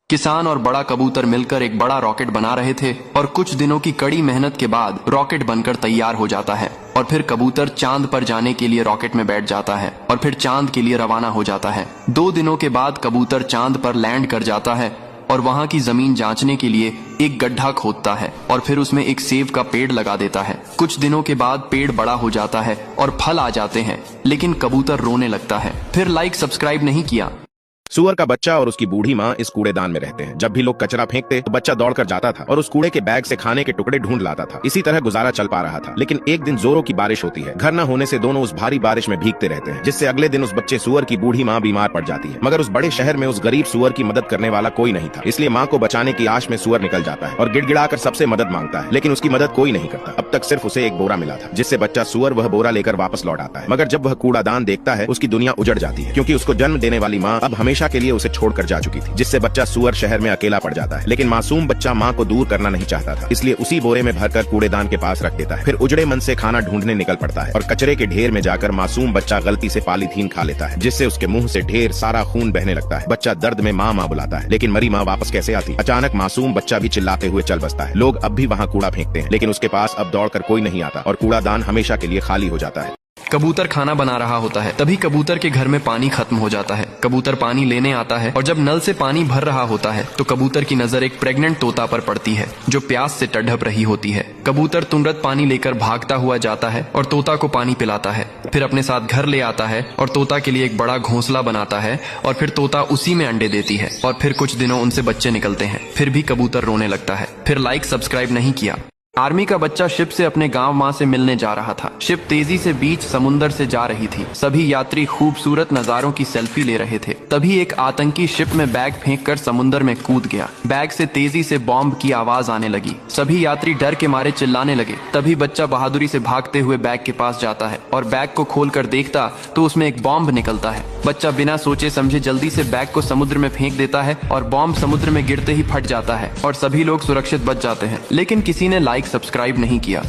किसान और बड़ा कबूतर मिलकर एक बड़ा रॉकेट बना रहे थे और कुछ दिनों की कड़ी मेहनत के बाद रॉकेट बनकर तैयार हो जाता है और फिर कबूतर चांद पर जाने के लिए रॉकेट में बैठ जाता है और फिर चांद के लिए रवाना हो जाता है। 2 दिनों के बाद कबूतर चांद पर लैंड कर जाता है और वहां की जमीन जांचने के लिए एक गड्ढा खोदता है और फिर उसमें एक सेब का पेड़ लगा देता है। कुछ दिनों के बाद पेड़ बड़ा हो जाता है और फल आ जाते हैं, लेकिन कबूतर रोने लगता है। फिर लाइक सब्सक्राइब नहीं किया। सुअर का बच्चा और उसकी बूढ़ी माँ इस कूड़ेदान में रहते हैं। जब भी लोग कचरा फेंकते तो बच्चा दौड़कर जाता था और उस कूड़े के बैग से खाने के टुकड़े ढूंढ लाता था। इसी तरह गुजारा चल पा रहा था, लेकिन एक दिन जोरों की बारिश होती है। घर न होने से दोनों उस भारी बारिश में भीगते रहते हैं, जिससे अगले दिन उस बच्चे सुअर की बूढ़ी माँ बीमार पड़ जाती है। मगर उस बड़े शहर में उस गरीब सुअर की मदद करने वाला कोई नहीं था, इसलिए माँ को बचाने की आश में सुअर निकल जाता है और गिड़गिड़ाकर सबसे मदद मांगता है, लेकिन उसकी मदद कोई नहीं करता। अब तक सिर्फ उसे एक बोरा मिला था, जिससे बच्चा सुअर वह बोरा लेकर वापस लौट आता है। मगर जब वह कूड़ादान देखता है, उसकी दुनिया उजड़ जाती है, क्योंकि उसको जन्म देने वाली माँ अब हमेशा के लिए उसे छोड़कर जा चुकी थी, जिससे बच्चा सुअर शहर में अकेला पड़ जाता है। लेकिन मासूम बच्चा माँ को दूर करना नहीं चाहता था, इसलिए उसी बोरे में भरकर कूड़ेदान के पास रख देता है। फिर उजड़े मन से खाना ढूंढने निकल पड़ता है और कचरे के ढेर में जाकर मासूम बच्चा गलती से पॉलीथीन खा लेता है, जिससे उसके मुंह से ढेर सारा खून बहने लगता है। बच्चा दर्द में माँ माँ बुलाता है, लेकिन मरी माँ वापस कैसे आती। अचानक मासूम बच्चा भी चिल्लाते हुए चल बसता है। लोग अब भी वहाँ कूड़ा फेंकते हैं, लेकिन उसके पास अब दौड़कर कोई नहीं आता और कूड़ादान हमेशा के लिए खाली हो जाता है। कबूतर खाना बना रहा होता है, तभी कबूतर के घर में पानी खत्म हो जाता है। कबूतर पानी लेने आता है और जब नल से पानी भर रहा होता है तो कबूतर की नजर एक प्रेग्नेंट तोता पर पड़ती है, जो प्यास से टढ़प रही होती है। कबूतर तुरंत पानी लेकर भागता हुआ जाता है और तोता को पानी पिलाता है। फिर अपने साथ घर ले आता है और तोता के लिए एक बड़ा घोंसला बनाता है और फिर तोता उसी में अंडे देती है और फिर कुछ दिनों उनसे बच्चे निकलते हैं। फिर भी कबूतर रोने लगता है। फिर लाइक सब्सक्राइब नहीं किया। आर्मी का बच्चा शिप से अपने गांव माँ से मिलने जा रहा था। शिप तेजी से बीच समुंदर से जा रही थी। सभी यात्री खूबसूरत नजारों की सेल्फी ले रहे थे। तभी एक आतंकी शिप में बैग फेंककर समुंदर में कूद गया। बैग से तेजी से बॉम्ब की आवाज आने लगी। सभी यात्री डर के मारे चिल्लाने लगे। तभी बच्चा बहादुरी से भागते हुए बैग के पास जाता है और बैग को खोलकर देखता तो उसमें एक बॉम्ब निकलता है। बच्चा बिना सोचे समझे जल्दी से बैग को समुद्र में फेंक देता है और बॉम्ब समुद्र में गिरते ही फट जाता है और सभी लोग सुरक्षित बच जाते हैं। लेकिन किसी ने लाइक सब्सक्राइब नहीं किया।